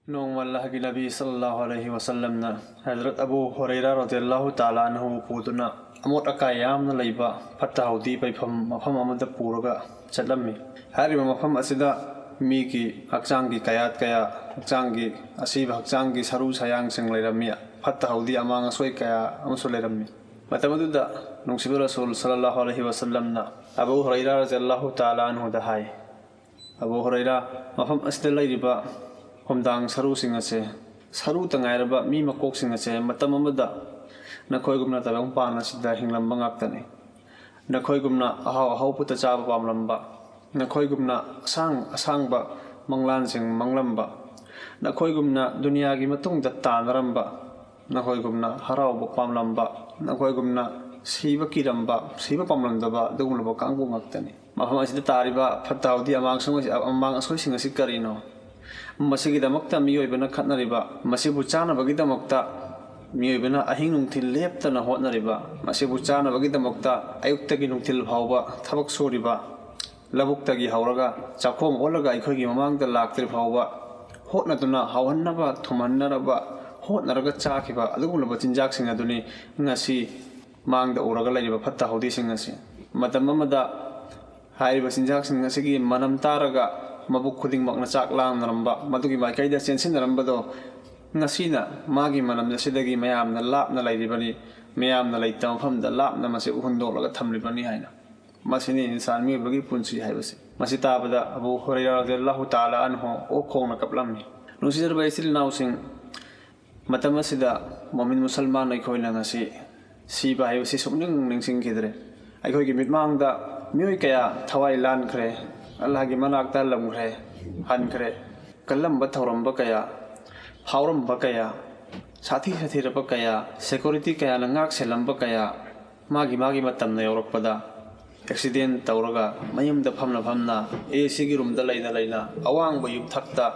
نوم الله النبي صلى الله عليه وسلم حضرت أبو هريرة رضي الله تعالى عنه قودنا أموت أكايامنا ليبا فتاودي بيفم مفهم أمد بورغا سلمي هاري مفهم أسدا ميكي هكسانجي كيات كيا هكسانجي أسيب هكسانجي سرو سيان سين ليرميا فتاودي أمان سوي كيا أمسول ليرمي متمددا نوسيب رسول صلى الله عليه وسلم أبو هريرة رضي الله تعالى عنه دهاي أبو هريرة مفهم أسدا ليبا Homdang saru singase saru tangairaba mi makok singase matam amada nakhoi gumna tabang pana sida hinglam bangak tani nakhoi gumna ahaw puta chaba pamlamba nakhoi gumna asang ba manglan sing manglamba nakhoi gumna dunia gi matung da tanaramba nakhoi gumna haraw ba pamlamba nakhoi gumna siba kiramba siba pamlandaba dugumla ba kangbu ngaktani mafam asida tariba fatawdi amang amang asoi singasi karino Masigidamokta miyoibana khatnariba masibu chanabagidamokta miyoibana ahing nungthil leptana hotnariba masibu chanabagidamokta ayuktagi nungthil phawba thabak suriba labuktagi hawraga chakhom olaga aikhoigi mamangda laktri phawba hotnaduna hawhannaba thumannaraba hotnaraga chakhiba adugulaba chinjak sing aduni ngasi mangda uraga laiba phatta hawdi sing asi matam amada haiba chinjak sing asigi manam taraga mabuk khuding makna chak lam naramba madugi mai kaida sensin naramba do ngasina magi manam nasidagi mayam na lap na lairibani mayam na laitam pham da lap na mase uhundok laga thamlibani haina masini insan mi bagi punsi haibase masita bada Abu Hurairah radhiyallahu ta'ala anhu o khongna kaplamni nusir baisil nausing matamasida mu'min musulman ai khoina ngasi si ba haibase sumning ningsing khidre ai khoi gi mitmang da mioi kaya thawai lan khre Allah gi manak ta lam khre han khre kalam ba thoram ba kaya phauram ba kaya sathi ra ba kaya security kaya la ngak selam ba kaya magi matam na yorok pada accident tawraga mayum da phamna AC gi room da laina awang ba yub thakta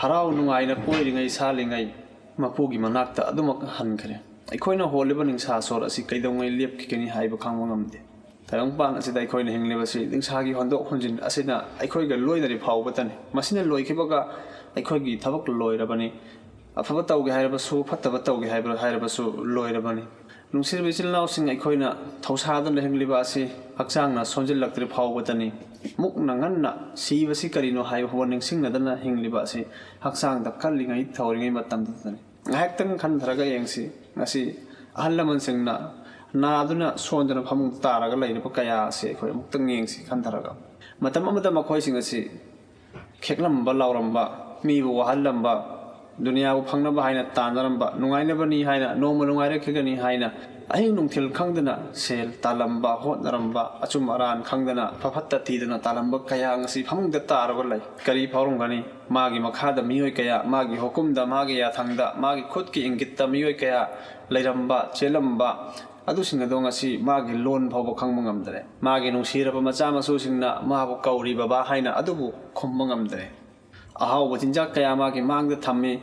harau nungai na koi ringai salingai mapu gi manak ta adumak han khre aikoina holiba ning sa sor asi kaidongai lep ki keni haiba khangwa ngamde Tarang pan asida aikoi na hingle basi ding sagi hondok honjin asina aikoi ga loi na ri phau batani masina loi khibaga aikoi gi thabak loi rabani afaba taw ge haira basu phattaba taw ge haira basu loi rabani nungsir bisil naw sing aikoi na thausa dan le hingle basi hakchang na sonjil laktri phau batani muk nangan na si basi karino hai warning sing na dana hingle basi hakchang da kallingai thawringai matam tani ngaktang khan tharaga yengsi ngasi ahallaman sing na aduna sondana phamung taraga laina kaya se khoi muktang yengsi khandaraga matam amada makhoi sing asi kheklam ba lawramba mi bu wahallamba dunia bu phangna ba haina tanaramba nungaina bani haina noma nungaire khegani haina ahin nungthil khangdana sel talamba hotnaramba achum aran khangdana phaphatta tidana talamba kaya ngasi phamung da taraga lai kari phawrung gani magi makhada miyoi kaya magi hukumda magi ya thangda magi khutki ingitta miyoi kaya lairamba chelamba adu singa ngasi magi loan phawba khangma ngamdre magi nungsiraba macha masu singna mabu kauri baba haina adubu khomba ngamdre ahaw bajinja kaya magi mangda thammi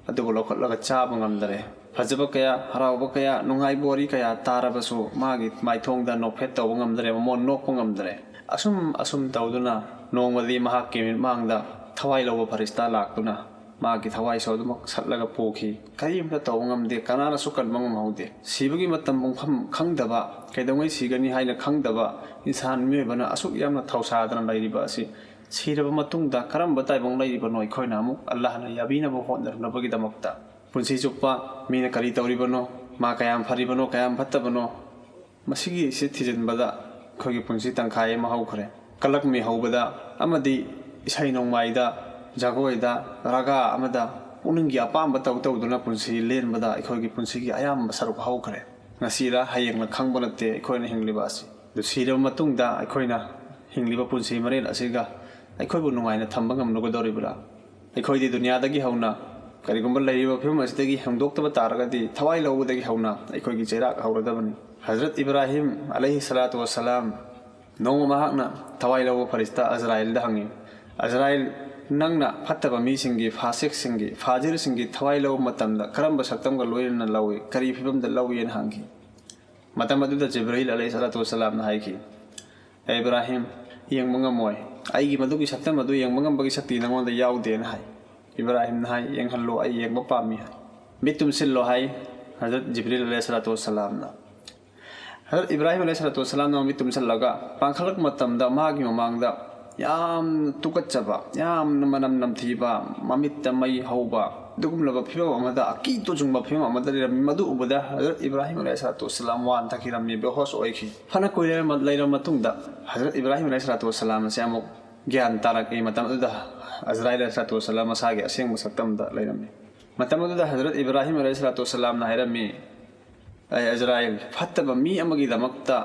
adubu lokhlaga chaba ngamdre phajaba kaya harawba kaya nungai bori kaya tarabasu magi maithongda nokphet tawba ngamdre mon nokpa ngamdre asum tawduna nongmadi mahakki mangda thawai loba farista laktuna magi thawai sodumak satlaga pokhi karimta tawngamde kanana sukan mangam haude sibagi matam bungpham khangdaba kaidongai sigani haina khangdaba insan mebana asuk yamna thausadana lairiba asi siraba matungda karamba taibang lairiba noi khoina amuk Allah na yabina bo hondarna bagi damakta punsi chukpa mina kari tawribano ma kayam faribano kayam phattabano masigi se thijenbada khogi punsi tangkhai ma haukhre kalak mi haubada amadi isai nongmaida Jagoida raga amada uningi apamba tawduna punsi lenbada aikhoigi punsigi ayam saruk haukhre ngasira hayengna khangbonate aikhoina hingliba asi du sira matungda aikhoina hingliba punsi marel asiga aikhoibu nungaina thamba ngamnugo doribra aikhoidi dunia dagi hauna karigumba laiba phim asidagi hangdoktaba taragadi thawai lawudagi hauna aikhoigi cherak hauradabani Hazrat Ibrahim alayhi salatu wassalam nongma mahakna thawai lawu farista Azrail da hangi Azrail nangna phattaba mi singi phasek singi phajir singi thawai law matamda karamba saktam ga loina lawi kari phibam da lawi en hangi matam adu da Jibril alayhi salatu wassalam na haiki Ibrahim yang mangamoy ai gi madu gi saktam adu yang mangam bagi sakti nangon da yaude na hai Ibrahim हाय यंगहल्लो आई यंगबा पामी मित तुमसिल्लो हाय हजरत जिब्रील अलैहिस्सलातु वस्सलाम ना हजरत इब्राहिम अलैहिस्सलातु वस्सलाम ना मित तुमसिल्लगा पांखलक मतमदा मागी ममांगदा याम तुकच्चबा याम मनम नमथीबा ममित मई हौबा दुगुमलबा फिबम अमदा अकी तुजुंबा फिबम अमदा मदु उबदा हजरत इब्राहिम अलैहिस्सलातु वस्सलाम वान तकिरमि बेहोश ओइखि फना कोइले लैरम मतुंगदा हजरत इब्राहिम अलैहिस्सलातु वस्सलाम से अमुक ज्ञान तारकी मतम उदा अजराइल अलैहिस्सलातु वस्सलाम मसागे असेंग मसक्तमदा लैरमि मतम उदा हजरत इब्राहिम अलैहिस्सलातु वस्सलाम ना हैरमि अजराइल फत्तबा मी अमगी दमक्ता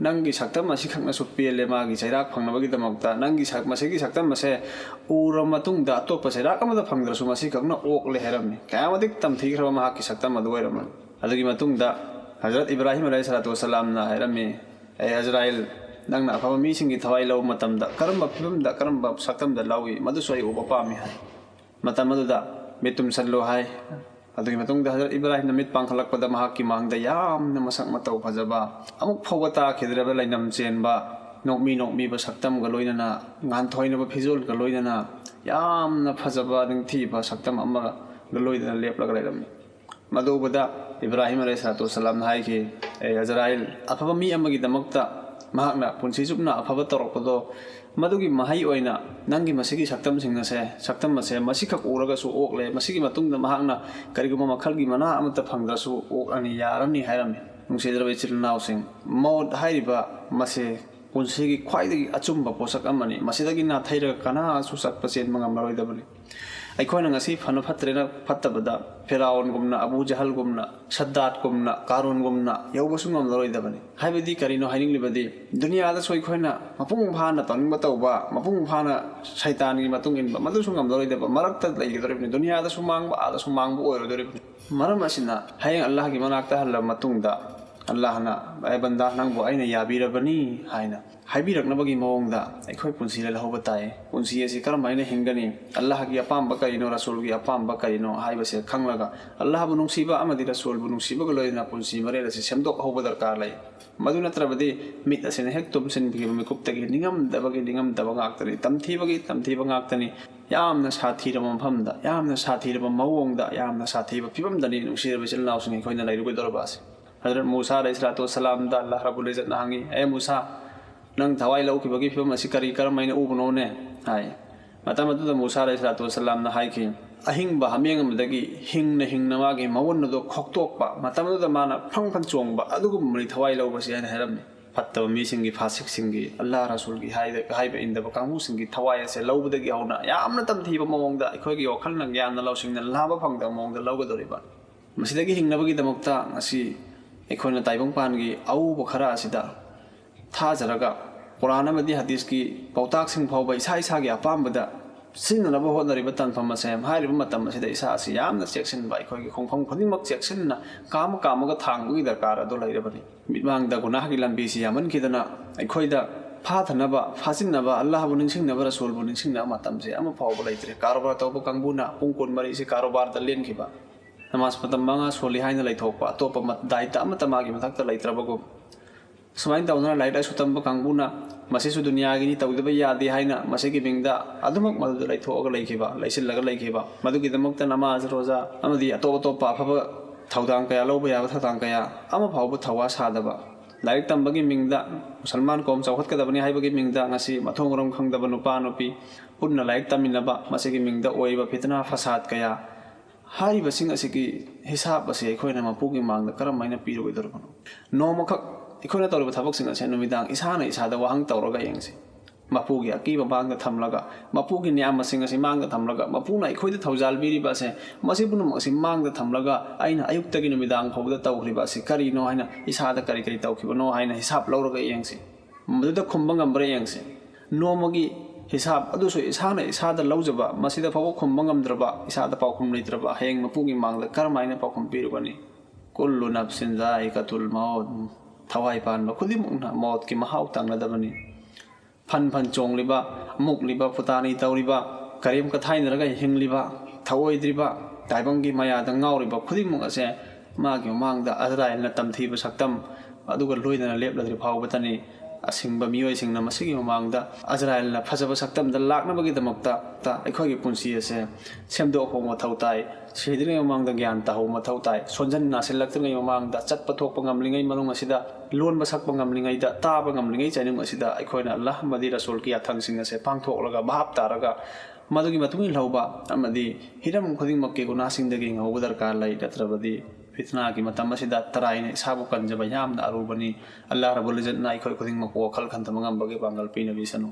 नंगी सक्तम असी खंगना सुपेले मागी चैराक फंगनबगी दमक्ता नंगी सक मसेगी सक्तम मसे उर मतुंगदा अतोप चैराक अमदा फंगद्रसु मसी खंगना ओकले हैरमि कयामदिक तमथीख्रबा महाकी सक्तम अदुवैरम अदुगी मतुंगदा हजरत इब्राहिम अलैहिस्सलातु वस्सलाम ना हैरमि अजराइल नंगना अफबा मीसिंगी थवाई लौ मतमदा करम्बा फिबमदा करम्बा सक्तमदा लावी मदुसु अई उबा पामी हाय मतमदुदा मितुम सल्लो हाय अदुगी मतुंगदा हजरत इब्राहिम नमित पांखलकपदा महाकी मांगदा यामना मसक मतौ फजबा अमुक फौगता खिद्रबा लैनम चेनबा नोकमी सक्तम गलोइनना गानथोइनबा फिजोल गलोइनना यामना फजबा निंगथीबा सक्तम अमगा गलोइनना लेपलगा लैरमि मदुबदा इब्राहिम अलैहिस्सलातु वस्सलाम हायखि अजराइल अफबा मी अमगी दमक्ता महाकना पुंसी जुपना अफबा तोरकपदो मदुगी महाई ओइना नंगी मसिगी सक्तम सिंगसे सक्तम मसे मसिखक उरगसु ओकले मसिगी मतुंगदा महाकना करिगुमा मखलगी मना अमता फंगद्रसु ओक अनि यारमनि हायरमि नुंसिद्रबा इचिलनाउसिंग मौत हाइरिबा मसे पुंसीगी ख्वाइदगी अचुंबा पोसक अमनि मसिदगी नाथैरगा कनासु चटपा चेनबा ngamlaroidabani अखोना ngasi फनु फत्रेना फत्तबदा फिराउन गुमना अबू जहल गुमना सद्दात गुमना कारून गुमना यौबसु ngamlaroidabani हाइबदी करिनो हाइनिंगलिबदी दुनियादा सोइ खोइना मपुंग फाना तनिंबा तौबा मपुंग फाना शैतानगी मतुंग इनबा मदुसु ngamlaroidaba मरक्ता लैगदरिबनि दुनियादा सुमांगबा आदा सुमांगबा ओइरदरिबनि मरम असिना हायंग अल्लाह की मनाक्ता हल्ला मतुंगदा अल्लाहना ऐ बंदा नंगबो आइना याबिरबनी हाइना हाइबिरकनबगी मओंगदा अखोय पुंसी लहौबा ताय पुंसी एसि करमाइना हिंगनी अल्लाह की अपाम्बा करिनो रसूल की अपाम्बा करिनो हाइबसे खंगलगा अल्लाहबु नुंसीबा अमदि रसूलबु नुंसीबा लोइना पुंसी मरेलसे सेमदोक हौबा दरकार लै मदु नत्रबदि मित असिना हेक तुमसिनबगी मिकुप्तगी निंगम दबा गाक्तनी तमथीबा गाक्तनी यामना साथीरब मफमदा यामना साथीरब मओंगदा यामना साथीबा फिबमदनी नुंसीरब चिलनाउसिंग अखोयना लैरुगदरबासे हजरत मूसा अलैहिस्सलातु वस्सलाम दा अल्लाह रब्बुल इज्जत नांगी ए मूसा नंग थवाई लौखिबगी फिबम असि करी करमाइना उबनोने हाय मतमदुदा मूसा अलैहिस्सलातु वस्सलाम ना हाइखि अहिंबा हमेंग अमदगी हिंगना मागी मवन्नदो खोक्तोकपा मतमदुदा माना फंगफन चोंगबा अदुगुमनि थवाई लौबसि हायना हैरमनि फत्तब मीसिंगी फासिकसिंगी अल्लाह रसूलगी हाइबा इंदबा कांगुसिंगी थवाई असे लौबदगी हौना यामना तमथीबा मओंगदा अखोयगी वखलना ज्ञानना लौसिंगना लाबा फंगदा मओंगदा लौगदोरिबा मसिदगी हिंगनबगी दमक्ता असि अखोयना ताइबंगपानगी औबा खरा असिदा थाजरगा कुरान अमदी हदीस की पौताकसिंग फाउबा इसा इसागी अपाम्बदा सिन्ननबा होनरिबा तनफम असे हाइरिबा मतम असिदा इसा असि यामना चेक्सिनबा अखोयगी खोंफम खुदिमक चेक्सिनना कामगा थांगबगी दरकार अदो लैरबनी मिमांगदा गुनाहगी लंबीसि यामनखिदना अखोयदा फाथनबा फासिनबा अल्लाहबु निंसिंगनबा रसूलबु निंसिंगना मतमसे अमा फाउबा लैत्रे कारोबार तौबा कांगबुना पुंग कुनमरी से कारोबार द लेनखिबा नमाज मतम मंगा सोली हाइना लैथोकपा अतोपा दायित्व अमता मागी मथक्ता लैत्रबगु सुमाइन तौना लाइट लाइसु तंबा कांगबुना मसिसु दुनियागिनी तौदबा यादे हाइना मसिगी बिंगदा अदुमक मदुदा लैथोअगा लैखिबा लैसिलगा लैखिबा मदुगिदमक्ता नमाज रोजा अमदी अतोपा अफबा थौदांग कया लौबा याबा थौदांग कया अमा फाउबा थवा सादबा लाइक तंबगी मिंगदा मुसलमान कोम चौखतकदबनी हाइबगी मिंगदा ngasi मथोंगरम खंगदबा नुपा नुपी पुन्ना लाइक तमिनबा मसिगी मिंगदा ओइबा फितना फसाद कया हारिबसिंग असिगी हिसाब असे अखोयना मपुगी मांगदा करमाइना पीरुगदरबनो नोमखक अखोयना तौरबा थबकसिंग असे नुमिदांग इसाना इसादा वाहंग तौरगा यंगसे मपुगी अकीबा मांगदा थमलगा मपुगी न्यामसिंग असे मांगदा थमलगा मपुना अखोयदा थौजालबीरिबा असे मसिबुनुम असे मांगदा थमलगा आइना अयुक्तगी नुमिदांग फौदा तौखरिबा असे करिनो हाइना इसादा करी तौखिबनो हाइना हिसाब लौरगा यंगसे मदुदा खुंबा ngambra यंगसे नोमगी हिसाब अदुसु इसाना इसादा लौजबा मसिदा फाव खुंबा ngamdraba इसादा पाउखुम लैत्रबा हेंग मपुगी मांगदा करमाइना पाउखुम पीरुबनी कुल्लु नफ्सिन जाइकातुल मौत थवाई पानबा खुदिमुकना मौत की महाउ तांगनदबनी फन चोंगलिबा मुकलिबा फुतानी तौरिबा करीम कथाइनरगा हिंगलिबा थवोइद्रिबा ताइबंगी मयादा ngauriba खुदिमुक असे मागी मांगदा अजराइलना तमथीबा सक्तम अदुगा लोइदना लेपलद्रि फावबतनी ꯑꯁꯤꯡꯕ ꯃꯤꯑꯣꯏꯁꯤꯡꯅ ꯃꯁꯤꯒꯤ ꯃꯃꯥꯡꯗ ꯑꯖꯔꯥꯏꯜꯅ ꯐꯖꯕ ꯁꯛꯇꯝꯗ ꯂꯥꯛꯅꯕꯒꯤꯗꯃꯛꯇ ꯑꯩꯈꯣꯏꯒꯤ ꯄꯨꯟꯁꯤ ꯑꯁꯦ ꯁꯦꯝꯗꯣꯛꯄ ꯃꯊꯧ ꯇꯥꯏ ꯁꯤꯗ꯭ꯔꯤꯉꯩ ꯃꯃꯥꯡꯗ ꯒ꯭ꯌꯥꯟ ꯇꯥꯍꯧꯕ ꯃꯊꯧ ꯇꯥꯏ ꯁꯣꯟꯖꯟ ꯅꯥꯁꯤꯜꯂꯛꯇ꯭ꯔꯤꯉꯩ ꯃꯃꯥꯡꯗ ꯆꯠꯄ ꯊꯣꯛꯄ ꯉꯝꯂꯤꯉꯩ ꯃꯅꯨꯡ ꯑꯁꯤꯗ ꯂꯣꯟꯕ ꯁꯛꯄ ꯉꯝꯂꯤꯉꯩꯗ ꯇꯥꯕ ꯉꯝꯂꯤꯉꯩ ꯆꯩꯅꯨꯡ ꯑꯁꯤꯗ ꯑꯩꯈꯣꯏꯅ ꯑꯜꯂꯥꯍ ꯑꯃꯗꯤ ꯔꯁꯨꯜꯒꯤ ꯌꯥꯊꯪꯁꯤꯡ ꯑꯁꯦ ꯄꯥꯡꯊꯣꯛꯂꯒ ꯚꯥꯞ ꯇꯥꯔꯒ ꯃꯗꯨꯒꯤ ꯃꯇꯨꯡ ꯏꯜꯍꯧꯕ ꯑꯃꯗꯤ ꯍꯤꯔꯝ ꯈꯨꯗꯤꯡꯃꯛꯀꯤ ꯒꯨꯅꯥꯁꯤꯡꯗꯒꯤ ꯉꯧꯕ ꯗꯔꯀꯥꯔ ꯂꯩ ꯅꯠꯇ꯭ꯔꯕꯗꯤ ꯐꯤꯠꯅꯥꯒꯤ ꯃꯇꯝ ꯑꯁꯤꯗ ꯇꯔꯥꯏꯅ ꯏꯁꯥꯕꯨ ꯀꯟꯖꯕ ꯌꯥꯝꯅ ꯑꯔꯨꯕꯅꯤ ꯑꯜꯂꯥꯍ ꯔꯕꯨꯜ ꯏꯖꯠꯅ ꯑꯩꯈꯣꯏ ꯈꯨꯗꯤꯡꯃꯛꯄꯨ ꯋꯥꯈꯜ ꯈꯟꯊꯕ ꯉꯝꯕꯒꯤ ꯄꯥꯡꯒꯜ ꯄꯤꯅꯕꯤꯁꯅꯨ